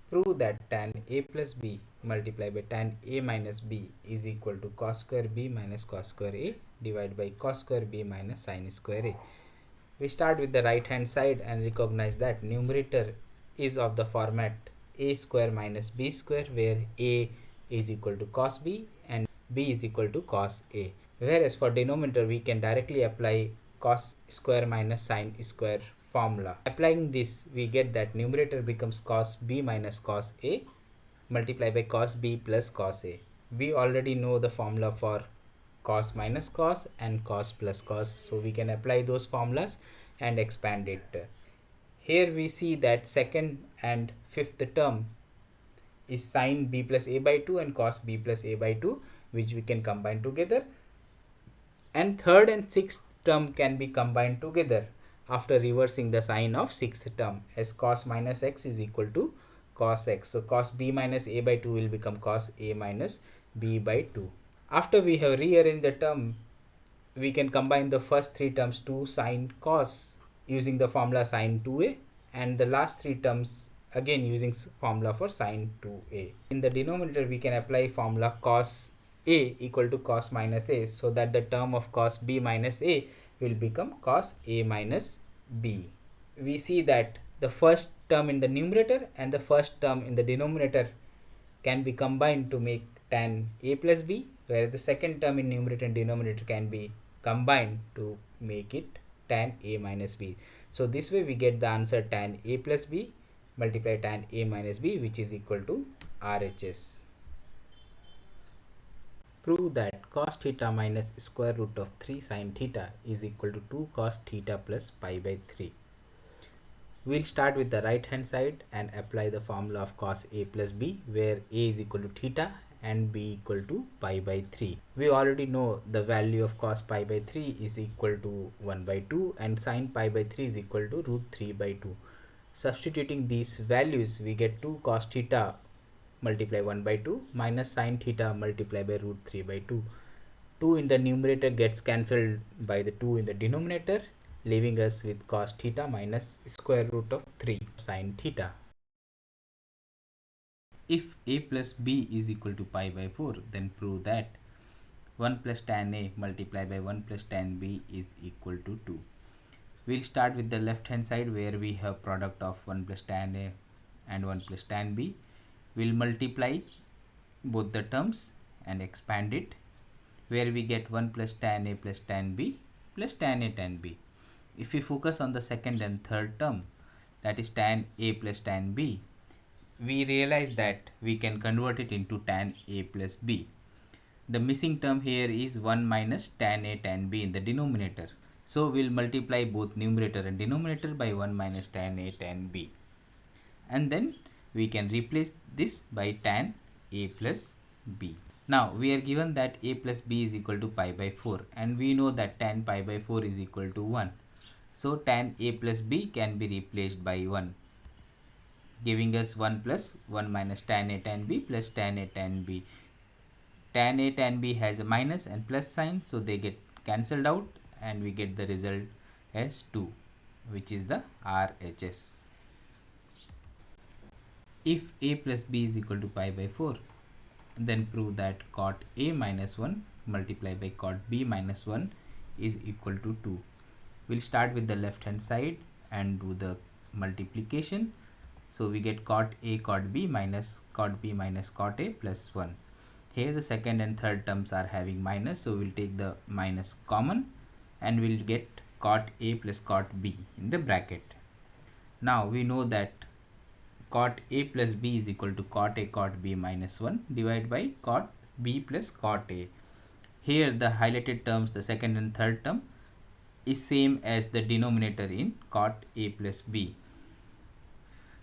Prove that tan a plus b multiplied by tan a minus b is equal to cos square b minus cos square a divided by cos square b minus sin square a. We start with the right hand side and recognize that numerator is of the format a square minus b square, where a is equal to cos b and b is equal to cos a. Whereas for denominator we can directly apply cos square minus sin square formula. Applying this, we get that numerator becomes cos b minus cos a multiplied by cos b plus cos a. We already know the formula for cos minus cos and cos plus cos, so we can apply those formulas and expand it. Here we see that second and fifth term is sin b plus a by 2 and cos b plus a by 2, which we can combine together, and third and sixth term can be combined together after reversing the sign of sixth term, as cos minus x is equal to cos x. So cos b minus a by 2 will become cos a minus b by 2. After we have rearranged the term, we can combine the first three terms to sin cos using the formula sin 2a, and the last three terms again using formula for sin 2a. In the denominator we can apply formula cos a equal to cos minus a, so that the term of cos b minus a will become cos a minus b. We see that the first term in the numerator and the first term in the denominator can be combined to make tan a plus b, whereas the second term in numerator and denominator can be combined to make it tan a minus b. So this way we get the answer tan a plus b multiply tan a minus b, which is equal to RHS. Prove that cos theta minus square root of 3 sin theta is equal to 2 cos theta plus pi by 3. We'll start with the right hand side and apply the formula of cos a plus b, where a is equal to theta and b equal to pi by 3. We already know the value of cos pi by 3 is equal to 1 by 2 and sin pi by 3 is equal to root 3 by 2. Substituting these values, we get 2 cos theta multiply 1 by 2 minus sin theta multiply by root 3 by 2. 2 in the numerator gets cancelled by the 2 in the denominator, leaving us with cos theta minus square root of 3 sin theta. If a plus b is equal to pi by 4, then prove that 1 plus tan a multiplied by 1 plus tan b is equal to 2. We'll start with the left hand side, where we have product of 1 plus tan a and 1 plus tan b. We'll multiply both the terms and expand it, where we get 1 plus tan a plus tan b plus tan a tan b. If we focus on the second and third term, that is tan a plus tan b, we realize that we can convert it into tan a plus b. The missing term here is 1 minus tan a tan b in the denominator. So we'll multiply both numerator and denominator by 1 minus tan a tan b. And then we can replace this by tan a plus b. Now we are given that a plus b is equal to pi by 4, and we know that tan pi by 4 is equal to 1. So tan a plus b can be replaced by 1, giving us 1 plus 1 minus tan a tan b plus tan a tan b. Tan a tan b has a minus and plus sign, so they get cancelled out and we get the result as 2, which is the RHS. If a plus b is equal to pi by 4, then prove that cot a minus 1 multiplied by cot b minus 1 is equal to 2. We'll start with the left hand side and do the multiplication. So we get cot a cot b minus cot b minus cot a plus 1. Here the second and third terms are having minus, so we'll take the minus common and we'll get cot a plus cot b in the bracket. Now we know that cot a plus b is equal to cot a cot b minus 1 divided by cot b plus cot a. Here the highlighted terms, the second and third term, is same as the denominator in cot a plus b.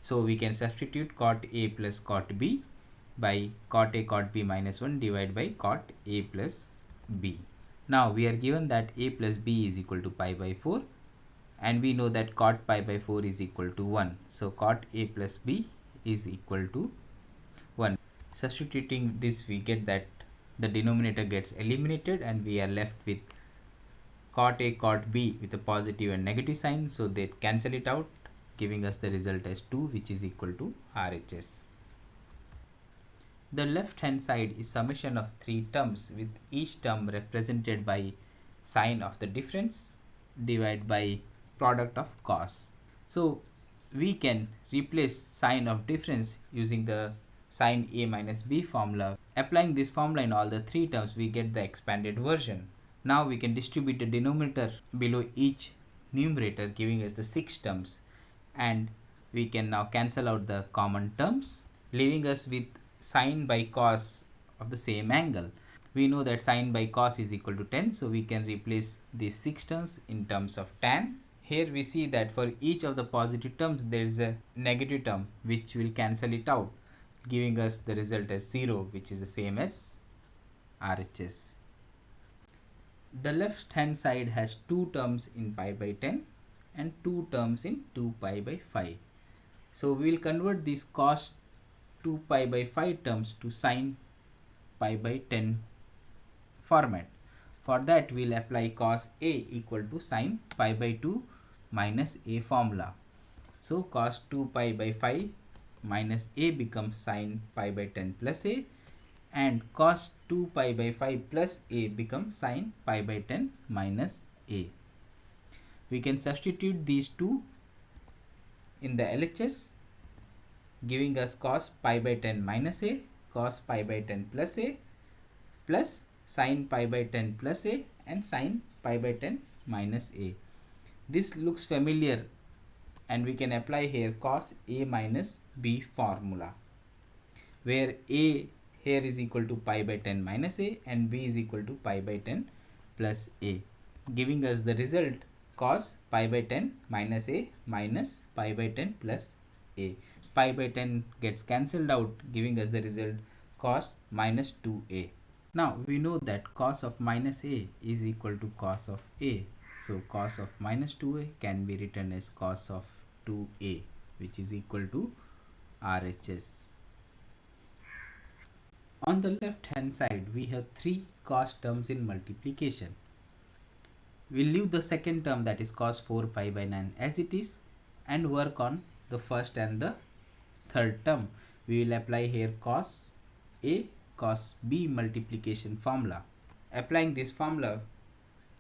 So we can substitute cot a plus cot b by cot a cot b minus 1 divided by cot a plus b. Now we are given that a plus b is equal to pi by 4, and we know that cot pi by 4 is equal to 1. So cot a plus b is equal to 1. Substituting this, we get that the denominator gets eliminated and we are left with cot a cot b with a positive and negative sign, so they cancel it out, giving us the result as 2, which is equal to RHS. The left hand side is summation of three terms with each term represented by sign of the difference divided by product of cos. So we can replace sign of difference using the sin A minus B formula. Applying this formula in all the three terms, we get the expanded version. Now we can distribute the denominator below each numerator, giving us the 6 terms, and we can now cancel out the common terms, leaving us with sine by cos of the same angle. We know that sine by cos is equal to 10, so we can replace these 6 terms in terms of tan. Here we see that for each of the positive terms there is a negative term which will cancel it out, giving us the result as 0, which is the same as RHS. The left hand side has 2 terms in pi by 10 and 2 terms in 2 pi by 5. So we will convert these cos 2 pi by 5 terms to sin pi by 10 format. For that we will apply cos A equal to sin pi by 2 minus A formula. So cos 2 pi by 5 minus A becomes sin pi by 10 plus A, and cos 2 pi by 5 plus A becomes sin pi by 10 minus A. We can substitute these two in the LHS, giving us cos pi by 10 minus A, cos pi by 10 plus A, plus sin pi by 10 plus A and sin pi by 10 minus A. This looks familiar, and we can apply here cos A minus B formula, where A here is equal to pi by 10 minus A and B is equal to pi by 10 plus A, giving us the result cos pi by 10 minus A minus pi by 10 plus A. Pi by 10 gets cancelled out, giving us the result cos minus 2A. Now we know that cos of minus A is equal to cos of A. So cos of minus 2A can be written as cos of 2A, which is equal to RHS. On the left hand side we have 3 cos terms in multiplication. We'll leave the second term, that is cos 4 pi by 9, as it is and work on the first and the third term. We will apply here cos A cos B multiplication formula. Applying this formula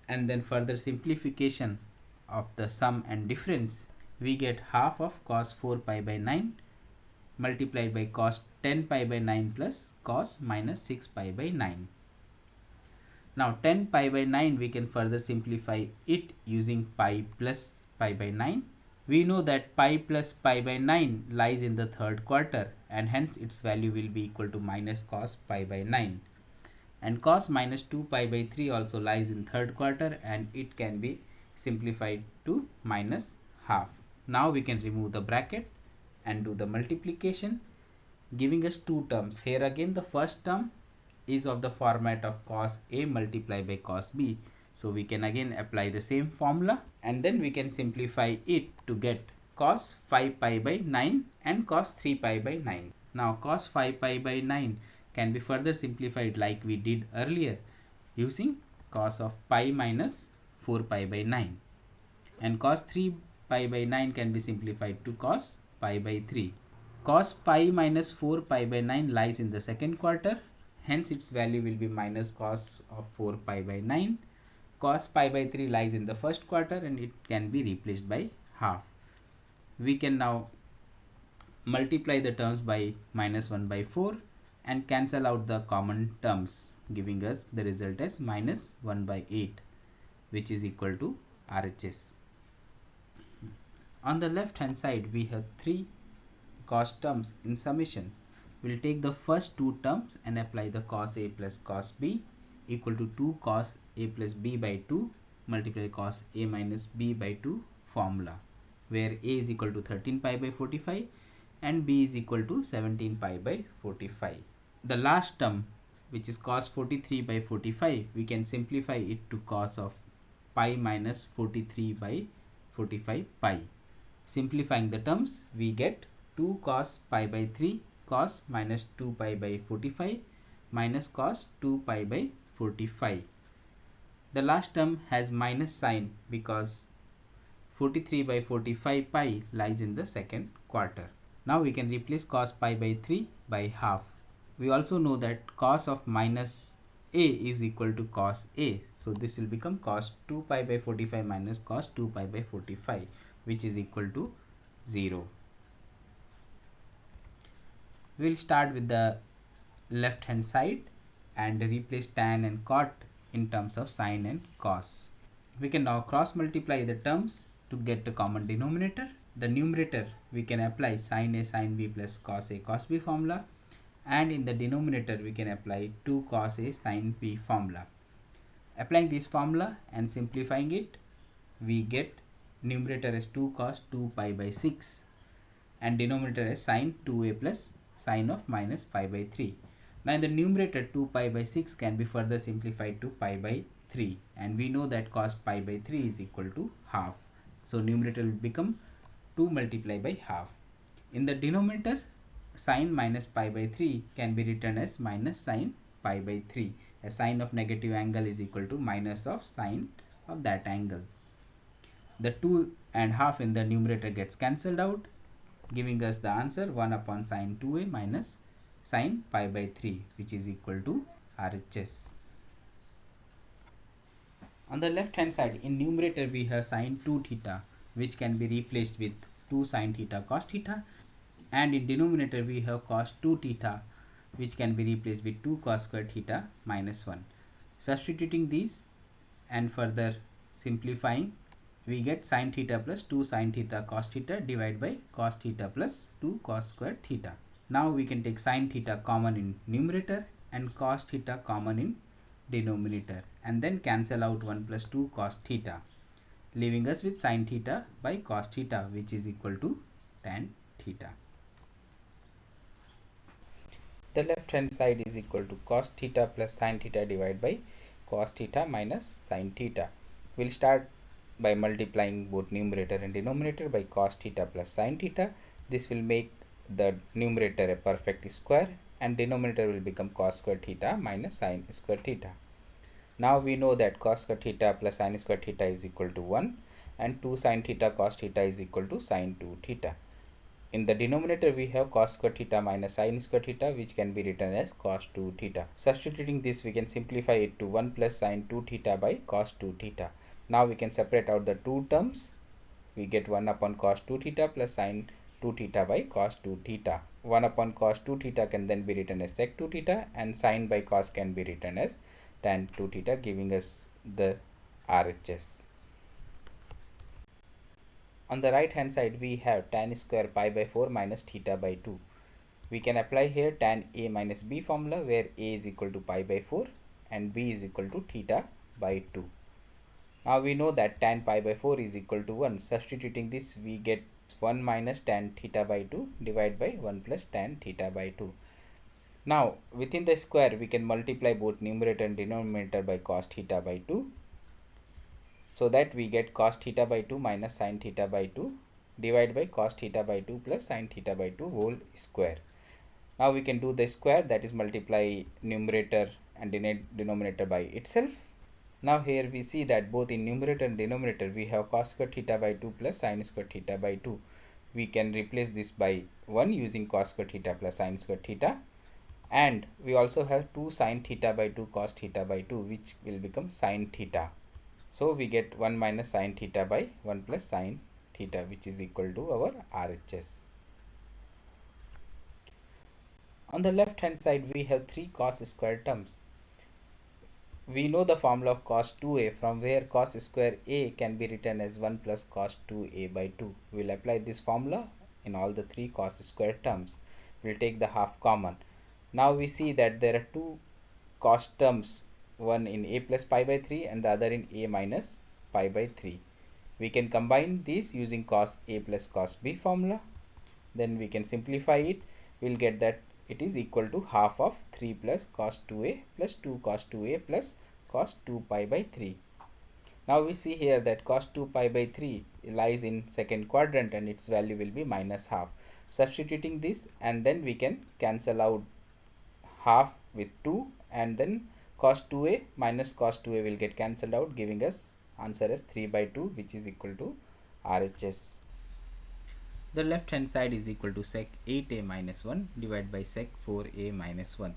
and then further simplification of the sum and difference, we get half of cos 4 pi by 9 multiplied by cos 10 pi by 9 plus cos minus 6 pi by 9. Now 10 pi by 9 we can further simplify it using pi plus pi by 9. We know that pi plus pi by 9 lies in the third quarter, and hence its value will be equal to minus cos pi by 9. And cos minus 2 pi by 3 also lies in third quarter, and it can be simplified to minus half. Now we can remove the bracket and do the multiplication, giving us 2 terms. Here again the first term is of the format of cos A multiplied by cos B. So we can again apply the same formula, and then we can simplify it to get cos 5 pi by 9 and cos 3 pi by 9. Now cos 5 pi by 9 can be further simplified like we did earlier using cos of pi minus 4 pi by 9, and cos 3 pi by 9 can be simplified to cos pi by 3. Cos pi minus 4 pi by 9 lies in the second quarter, hence its value will be minus cos of 4 pi by 9. Cos pi by 3 lies in the first quarter, and it can be replaced by half. We can now multiply the terms by minus 1 by 4 and cancel out the common terms, giving us the result as minus 1 by 8, which is equal to RHS. On the left hand side we have 3 cos terms in summation. We'll take the first 2 terms and apply the cos A plus cos B equal to 2 cos A plus B by 2 multiply cos A minus B by 2 formula, where A is equal to 13 pi by 45 and B is equal to 17 pi by 45. The last term, which is cos 43 by 45, we can simplify it to cos of pi minus 43 by 45 pi. Simplifying the terms, we get 2 cos pi by 3 cos minus 2 pi by 45 minus cos 2 pi by 45. The last term has minus sign because 43 by 45 pi lies in the second quarter. Now we can replace cos pi by 3 by half. We also know that cos of minus a is equal to cos a. So this will become cos 2 pi by 45 minus cos 2 pi by 45, which is equal to 0. We will start with the left hand side and replace tan and cot in terms of sine and cos. We can now cross multiply the terms to get the common denominator. The numerator we can apply sin a sin b plus cos a cos b formula, and in the denominator we can apply 2 cos a sin b formula. Applying this formula and simplifying it, we get numerator as 2 cos 2 pi by 6 and denominator as sin 2a plus sin of minus pi by 3. Now in the numerator 2 pi by 6 can be further simplified to pi by 3, and we know that cos pi by 3 is equal to half. So numerator will become 2 multiplied by half. In the denominator, sin minus pi by 3 can be written as minus sin pi by 3. A sine of negative angle is equal to minus of sine of that angle. The 2 and half in the numerator gets cancelled out, giving us the answer 1 upon sin 2a minus sin pi by 3, which is equal to RHS. On the left hand side, in numerator we have sin 2 theta, which can be replaced with 2 sin theta cos theta, and in denominator we have cos 2 theta, which can be replaced with 2 cos square theta minus 1. Substituting these and further simplifying, we get sin theta plus 2 sin theta cos theta divided by cos theta plus 2 cos square theta. Now we can take sin theta common in numerator and cos theta common in denominator, and then cancel out 1 plus 2 cos theta, leaving us with sin theta by cos theta, which is equal to tan theta. The left hand side is equal to cos theta plus sin theta divided by cos theta minus sin theta. We'll start by multiplying both numerator and denominator by cos theta plus sin theta. This will make the numerator a perfect square, and denominator will become cos square theta minus sin square theta. Now we know that cos square theta plus sin square theta is equal to 1, and 2 sin theta cos theta is equal to sin 2 theta. In the denominator we have cos square theta minus sin square theta, which can be written as cos 2 theta. Substituting this, we can simplify it to 1 plus sin 2 theta by cos 2 theta. Now we can separate out the two terms. We get 1 upon cos 2 theta plus sin 2 theta by cos 2 theta. 1 upon cos 2 theta can then be written as sec 2 theta, and sin by cos can be written as tan 2 theta, giving us the RHS. On the right hand side we have tan square pi by 4 minus theta by 2. We can apply here tan a minus b formula, where a is equal to pi by 4 and b is equal to theta by 2. Now we know that tan pi by 4 is equal to 1. Substituting this, we get 1 minus tan theta by 2 divided by 1 plus tan theta by 2. Now within the square we can multiply both numerator and denominator by cos theta by 2, so that we get cos theta by 2 minus sin theta by 2 divided by cos theta by 2 plus sin theta by 2 whole square. Now we can do the square, that is multiply numerator and denominator by itself. Now here we see that both in numerator and denominator we have cos square theta by 2 plus sin square theta by 2. We can replace this by 1 using cos square theta plus sin square theta, and we also have 2 sin theta by 2 cos theta by 2, which will become sin theta. So we get 1 minus sin theta by 1 plus sin theta, which is equal to our RHS. On the left hand side we have 3 cos square terms. We know the formula of cos 2a, from where cos square a can be written as 1 plus cos 2a by 2. We will apply this formula in all the 3 cos square terms. We will take the half common. Now we see that there are 2 cos terms, one in a plus pi by 3 and the other in a minus pi by 3. We can combine these using cos a plus cos b formula. Then we can simplify it. We will get that it is equal to half of 3 plus cos 2a plus 2 cos 2a plus cos 2 pi by 3. Now we see here that cos 2 pi by 3 lies in second quadrant and its value will be minus half. Substituting this, and then we can cancel out half with 2, and then cos 2a minus cos 2a will get cancelled out, giving us answer as 3 by 2, which is equal to RHS. The left hand side is equal to sec 8a minus 1 divided by sec 4a minus 1.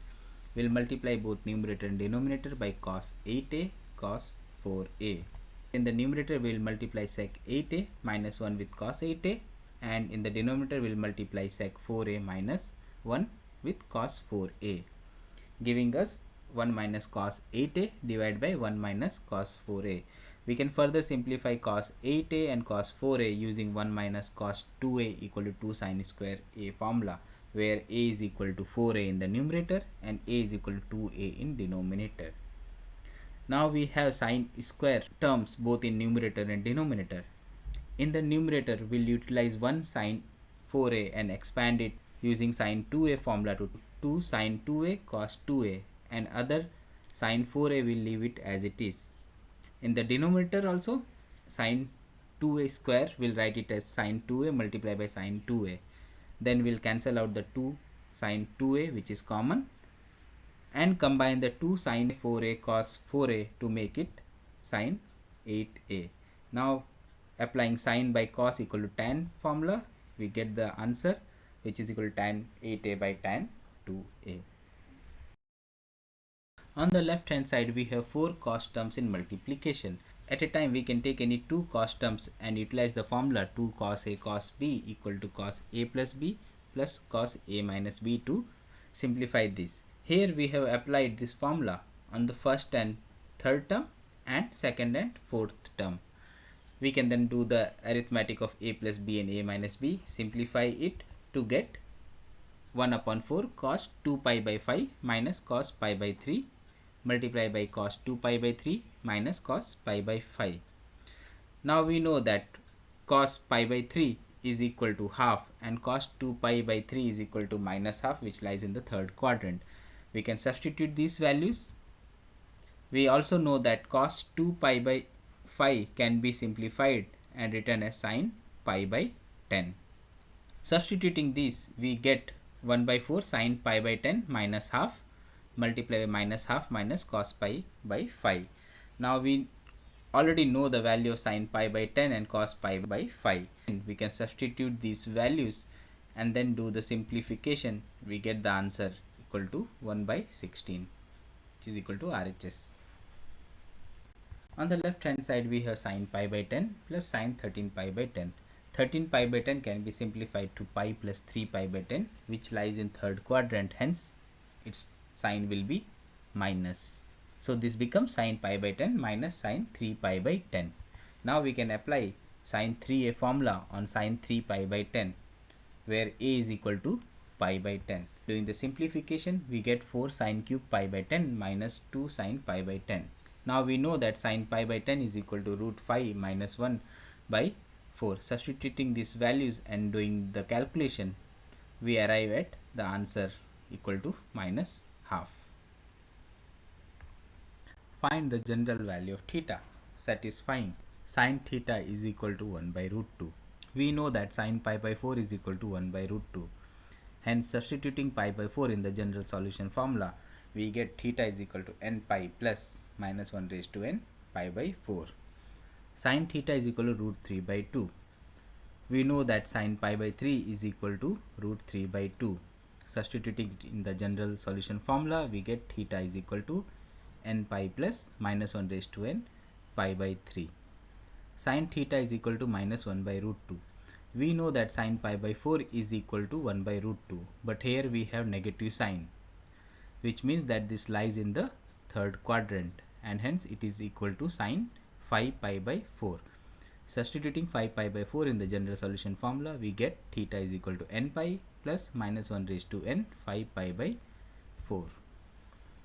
We'll multiply both numerator and denominator by cos 8a cos 4a. In the numerator we'll multiply sec 8a minus 1 with cos 8a, and in the denominator we'll multiply sec 4a minus 1 with cos 4a, giving us 1 minus cos 8a divided by 1 minus cos 4a. We can further simplify cos 8a and cos 4a using 1 minus cos 2a equal to 2 sin square a formula, where a is equal to 4a in the numerator and a is equal to 2a in denominator. Now we have sin square terms both in numerator and denominator. In the numerator, we'll utilize 1 sin 4a and expand it using sin 2a formula to 2 sin 2a cos 2a, and other sin 4a will leave it as it is. In the denominator also, sin 2a square, we'll write it as sin 2a multiplied by sin 2a. Then we'll cancel out the 2 sin 2a which is common, and combine the 2 sin 4a cos 4a to make it sin 8a. Now applying sin by cos equal to tan formula, we get the answer which is equal to tan 8a by tan 2a. On the left hand side we have 4 cos terms in multiplication. At a time we can take any 2 cos terms and utilize the formula 2 cos a cos b equal to cos a plus b plus cos a minus b to simplify this. Here we have applied this formula on the first and third term and second and fourth term. We can then do the arithmetic of a plus b and a minus b, simplify it to get 1 upon 4 cos 2 pi by 5 minus cos pi by 3 multiply by cos 2 pi by 3 minus cos pi by 5. Now we know that cos pi by 3 is equal to half and cos 2 pi by 3 is equal to minus half, which lies in the third quadrant. We can substitute these values. We also know that cos 2 pi by 5 can be simplified and written as sin pi by 10. Substituting these, we get 1 by 4 sin pi by 10 minus half multiply by minus half minus cos pi by 5. Now we already know the value of sin pi by 10 and cos pi by 5. And we can substitute these values and then do the simplification. We get the answer equal to 1 by 16, which is equal to RHS. On the left hand side we have sin pi by 10 plus sin 13 pi by 10. 13 pi by 10 can be simplified to pi plus 3 pi by 10, which lies in third quadrant, hence its sign will be minus. So this becomes sin pi by 10 minus sin 3 pi by 10. Now we can apply sin 3a formula on sin 3 pi by 10, where a is equal to pi by 10. Doing the simplification, we get 4 sin cube pi by 10 minus 2 sin pi by 10. Now we know that sin pi by 10 is equal to root 5 minus 1 by 4. Substituting these values and doing the calculation, we arrive at the answer equal to minus half. Find the general value of theta, satisfying sin theta is equal to 1 by root 2. We know that sin pi by 4 is equal to 1 by root 2. Hence substituting pi by 4 in the general solution formula, we get theta is equal to n pi plus minus 1 raised to n pi by 4. Sin theta is equal to root 3 by 2. We know that sin pi by 3 is equal to root 3 by 2. Substituting it in the general solution formula, we get theta is equal to n pi plus minus 1 raised to n pi by 3. Sin theta is equal to minus 1 by root 2. We know that sin pi by 4 is equal to 1 by root 2, but here we have negative sign, which means that this lies in the third quadrant, and hence it is equal to sin 5 pi by 4. Substituting 5 pi by 4 in the general solution formula, we get theta is equal to n pi plus minus 1 raised to n 5 pi by 4.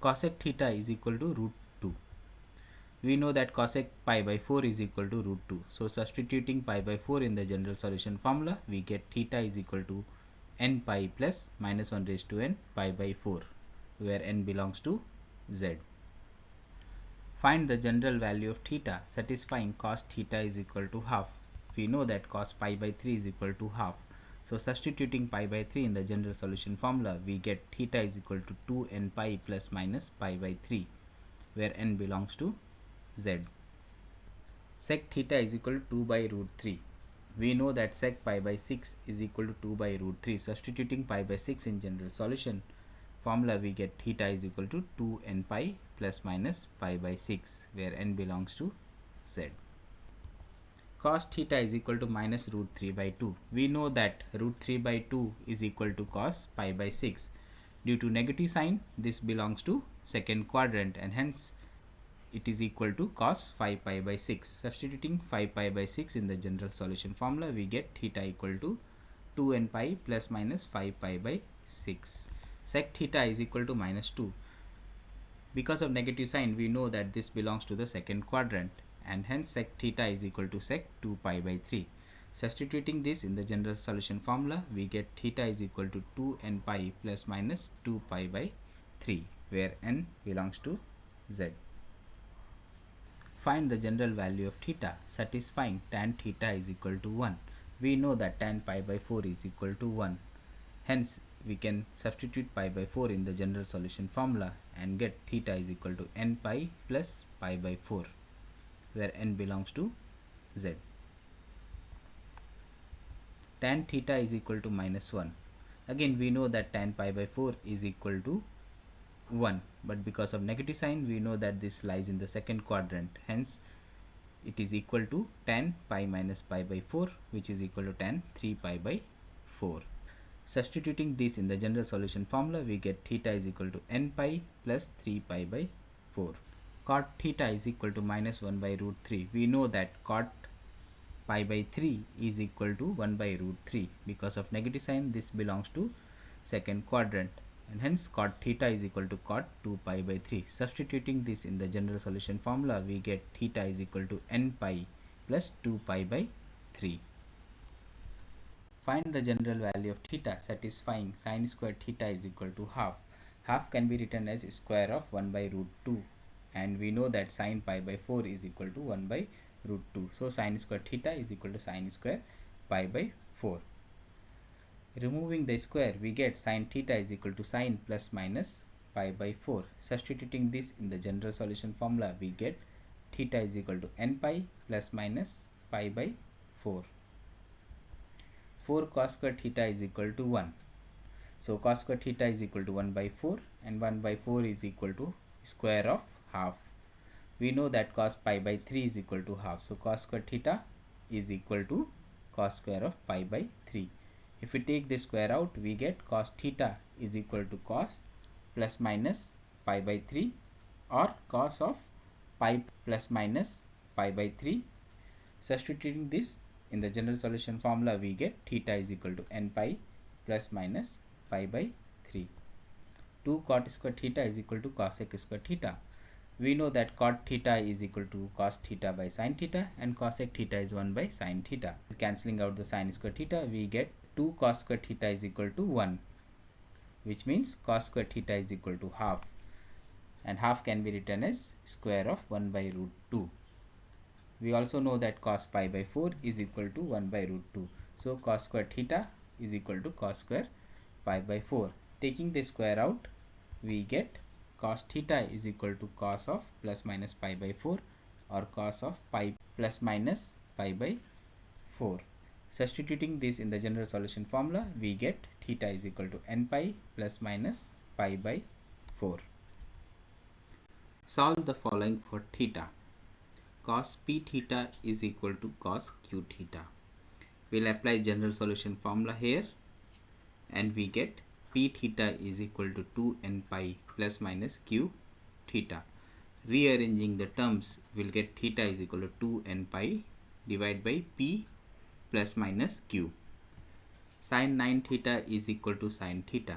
Cosec theta is equal to root 2. We know that cosec pi by 4 is equal to root 2. So substituting pi by 4 in the general solution formula, we get theta is equal to n pi plus minus 1 raised to n pi by 4, where n belongs to z. Find the general value of theta, satisfying cos theta is equal to half. We know that cos pi by 3 is equal to half. So substituting pi by 3 in the general solution formula, we get theta is equal to 2n pi plus minus pi by 3, where n belongs to z. Sec theta is equal to 2 by root 3. we know that sec pi by 6 is equal to 2 by root 3. Substituting pi by 6 in general solution formula, we get theta is equal to 2n pi plus minus pi by 6, where n belongs to z. Cos theta is equal to minus root 3 by 2. We know that root 3 by 2 is equal to cos pi by 6. Due to negative sign, this belongs to second quadrant, and hence it is equal to cos 5 pi by 6. Substituting 5 pi by 6 in the general solution formula, we get theta equal to 2n pi plus minus 5 pi by 6. Sec theta is equal to minus 2. Because of negative sign, we know that this belongs to the second quadrant, and hence sec theta is equal to sec 2 pi by 3. Substituting this in the general solution formula, we get theta is equal to 2n pi plus minus 2 pi by 3, where n belongs to z. Find the general value of theta satisfying tan theta is equal to 1. We know that tan pi by 4 is equal to 1. Hence, we can substitute pi by 4 in the general solution formula and get theta is equal to n pi plus pi by 4, where n belongs to z. Tan theta is equal to minus 1. Again, we know that tan pi by 4 is equal to 1, but because of negative sign, we know that this lies in the second quadrant. Hence, it is equal to tan pi minus pi by 4, which is equal to tan 3 pi by 4. Substituting this in the general solution formula, we get theta is equal to n pi plus 3 pi by 4. Cot theta is equal to minus 1 by root 3. We know that cot pi by 3 is equal to 1 by root 3. Because of negative sign, this belongs to second quadrant, and hence cot theta is equal to cot 2 pi by 3. Substituting this in the general solution formula, we get theta is equal to n pi plus 2 pi by 3. Find the general value of theta satisfying sin square theta is equal to half. Half can be written as square of 1 by root 2, and we know that sin pi by 4 is equal to 1 by root 2. So sin square theta is equal to sin square pi by 4. Removing the square, we get sin theta is equal to sin plus minus pi by 4. Substituting this in the general solution formula, we get theta is equal to n pi plus minus pi by 4. 4 cos square theta is equal to 1. So cos square theta is equal to 1 by 4, and 1 by 4 is equal to square of half. We know that cos pi by 3 is equal to half. So cos square theta is equal to cos square of pi by 3. If we take this square out, we get cos theta is equal to cos plus minus pi by 3, or cos of pi plus minus pi by 3. Substituting this in the general solution formula, we get theta is equal to n pi plus minus pi by 3. 2 cot square theta is equal to cosec square theta. We know that cot theta is equal to cos theta by sin theta, and cosec theta is 1 by sin theta. Cancelling out the sin square theta, we get 2 cos square theta is equal to 1, which means cos square theta is equal to half, and half can be written as square of 1 by root 2. We also know that cos pi by 4 is equal to 1 by root 2. So cos square theta is equal to cos square pi by 4. Taking the square out, we get cos theta is equal to cos of plus minus pi by 4, or cos of pi plus minus pi by 4. Substituting this in the general solution formula, we get theta is equal to n pi plus minus pi by 4. Solve the following for theta. Cos p theta is equal to cos q theta. We'll apply general solution formula here, and we get p theta is equal to 2n pi plus minus q theta. Rearranging the terms, we'll get theta is equal to 2n pi divided by p plus minus q. Sin 9 theta is equal to sin theta.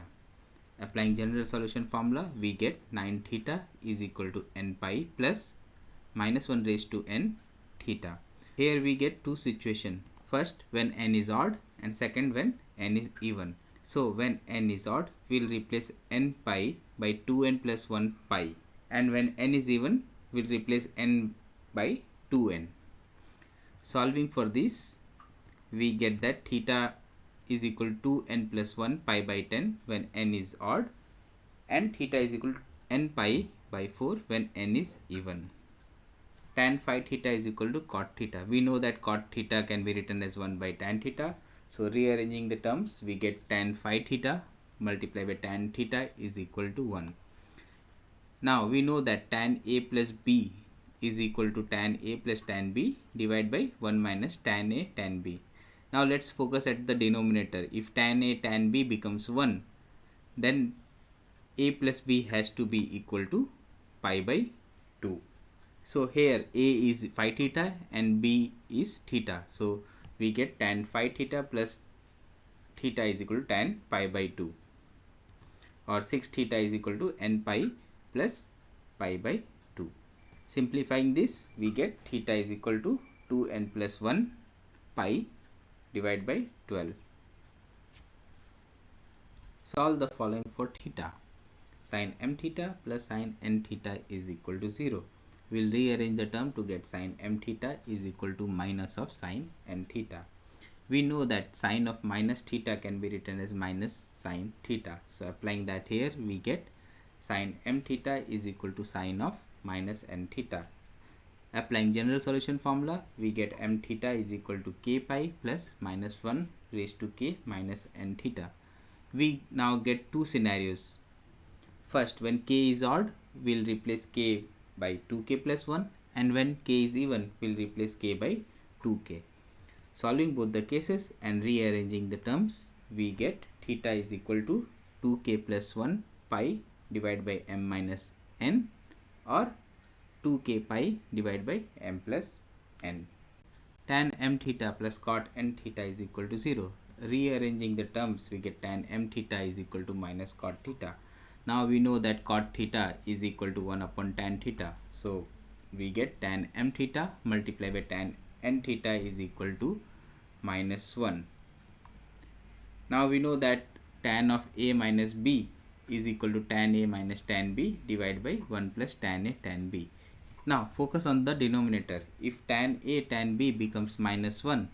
Applying general solution formula, we get 9 theta is equal to n pi plus minus 1 raised to n theta. Here we get two situations. First, when n is odd, and second, when n is even. So when n is odd, we'll replace n pi by 2n plus 1 pi, and when n is even, we'll replace n by 2n. Solving for this, we get that theta is equal to n plus 1 pi by 10 when n is odd, and theta is equal to n pi by 4 when n is even. tan phi theta is equal to cot theta. We know that cot theta can be written as 1 by tan theta. So rearranging the terms, we get tan phi theta multiplied by tan theta is equal to 1. Now we know that tan A plus B is equal to tan A plus tan B divided by 1 minus tan A tan B. Now let's focus at the denominator. If tan A tan B becomes 1, then A plus B has to be equal to pi by 2. So here A is phi theta and B is theta. So we get tan phi theta plus theta is equal to tan pi by 2, or 6 theta is equal to n pi plus pi by 2. Simplifying this, we get theta is equal to 2n plus 1 pi divided by 12. Solve the following for theta. Sin m theta plus sin n theta is equal to 0. We will rearrange the term to get sin m theta is equal to minus of sin n theta. We know that sin of minus theta can be written as minus sin theta. So applying that here, we get sin m theta is equal to sin of minus n theta. Applying general solution formula, we get m theta is equal to k pi plus minus 1 raised to k minus n theta. We now get two scenarios. First, when k is odd, we will replace k by 2k plus 1, and when k is even, we will replace k by 2k. Solving both the cases and rearranging the terms, we get theta is equal to 2k plus 1 pi divided by m minus n, or 2k pi divided by m plus n. Tan m theta plus cot n theta is equal to 0. Rearranging the terms, we get tan m theta is equal to minus cot theta. Now we know that cot theta is equal to 1 upon tan theta. So we get tan m theta multiplied by tan n theta is equal to minus 1. Now we know that tan of a minus b is equal to tan a minus tan b divided by 1 plus tan a tan b. Now focus on the denominator. If tan a tan b becomes minus 1,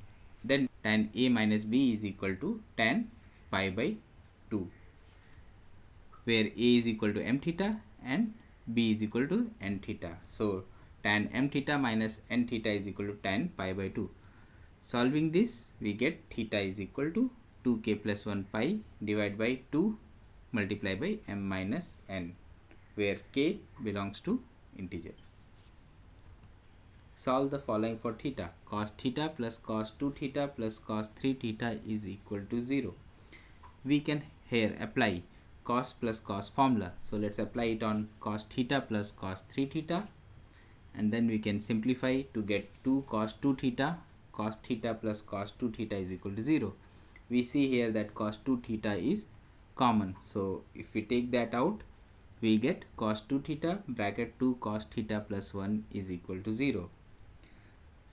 then tan a minus b is equal to tan pi by 2, where a is equal to m theta and b is equal to n theta. So tan m theta minus n theta is equal to tan pi by 2. Solving this, we get theta is equal to 2k plus 1 pi divided by 2 multiplied by m minus n, where k belongs to integer. Solve the following for theta. Cos theta plus cos 2 theta plus cos 3 theta is equal to 0. We can here apply cos plus cos formula. So let's apply it on cos theta plus cos 3 theta, and then we can simplify to get 2 cos 2 theta. Cos theta plus cos 2 theta is equal to 0. We see here that cos 2 theta is common. So if we take that out, we get cos 2 theta bracket 2 cos theta plus 1 is equal to 0.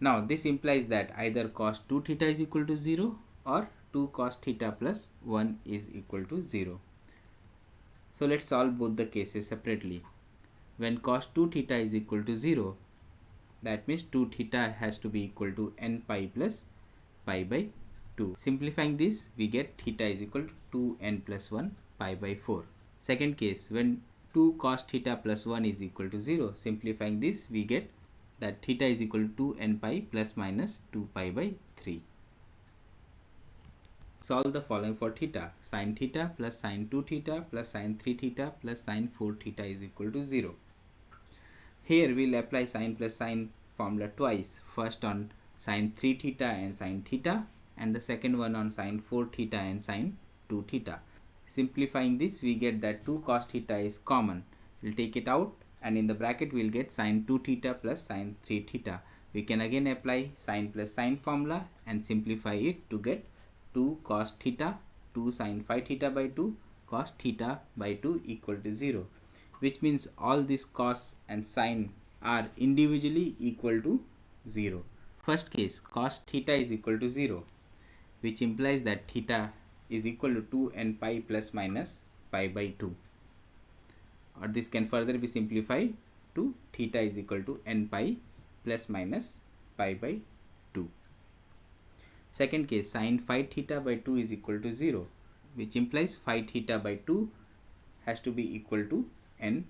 Now this implies that either cos 2 theta is equal to 0 or 2 cos theta plus 1 is equal to 0. So let's solve both the cases separately. When cos 2 theta is equal to 0, that means 2 theta has to be equal to n pi plus pi by 2. Simplifying this, we get theta is equal to 2n plus 1 pi by 4. Second case, when 2 cos theta plus 1 is equal to 0, simplifying this, we get that theta is equal to 2n pi plus minus 2 pi by 3. Solve the following for theta. Sin theta plus sin 2 theta plus sin 3 theta plus sin 4 theta is equal to 0. Here we will apply sin plus sin formula twice. First on sin 3 theta and sin theta, and the second one on sin 4 theta and sin 2 theta. Simplifying this, we get that 2 cos theta is common. We will take it out, and in the bracket we will get sin 2 theta plus sin 3 theta. We can again apply sin plus sin formula and simplify it to get 2 cos theta, 2 sin phi theta by 2, cos theta by 2 equal to 0. Which means all these cos and sin are individually equal to 0. First case, cos theta is equal to 0, which implies that theta is equal to 2n pi plus minus pi by 2. Or this can further be simplified to theta is equal to n pi plus minus pi by 2. Second case, sin phi theta by 2 is equal to 0, which implies phi theta by 2 has to be equal to n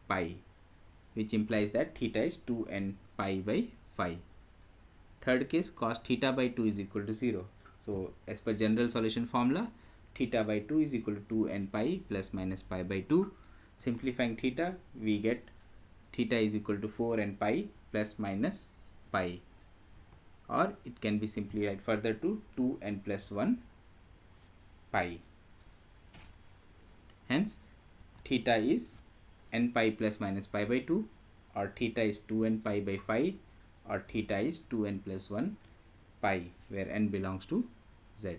pi, which implies that theta is 2n pi by phi. Third case, cos theta by 2 is equal to 0. So as per general solution formula, theta by 2 is equal to 2n pi plus minus pi by 2. Simplifying theta, we get theta is equal to 4n pi plus minus pi, or it can be simplified further to 2n plus 1 pi. Hence theta is n pi plus minus pi by 2, or theta is 2n pi by 5, or theta is 2n plus 1 pi, where n belongs to z.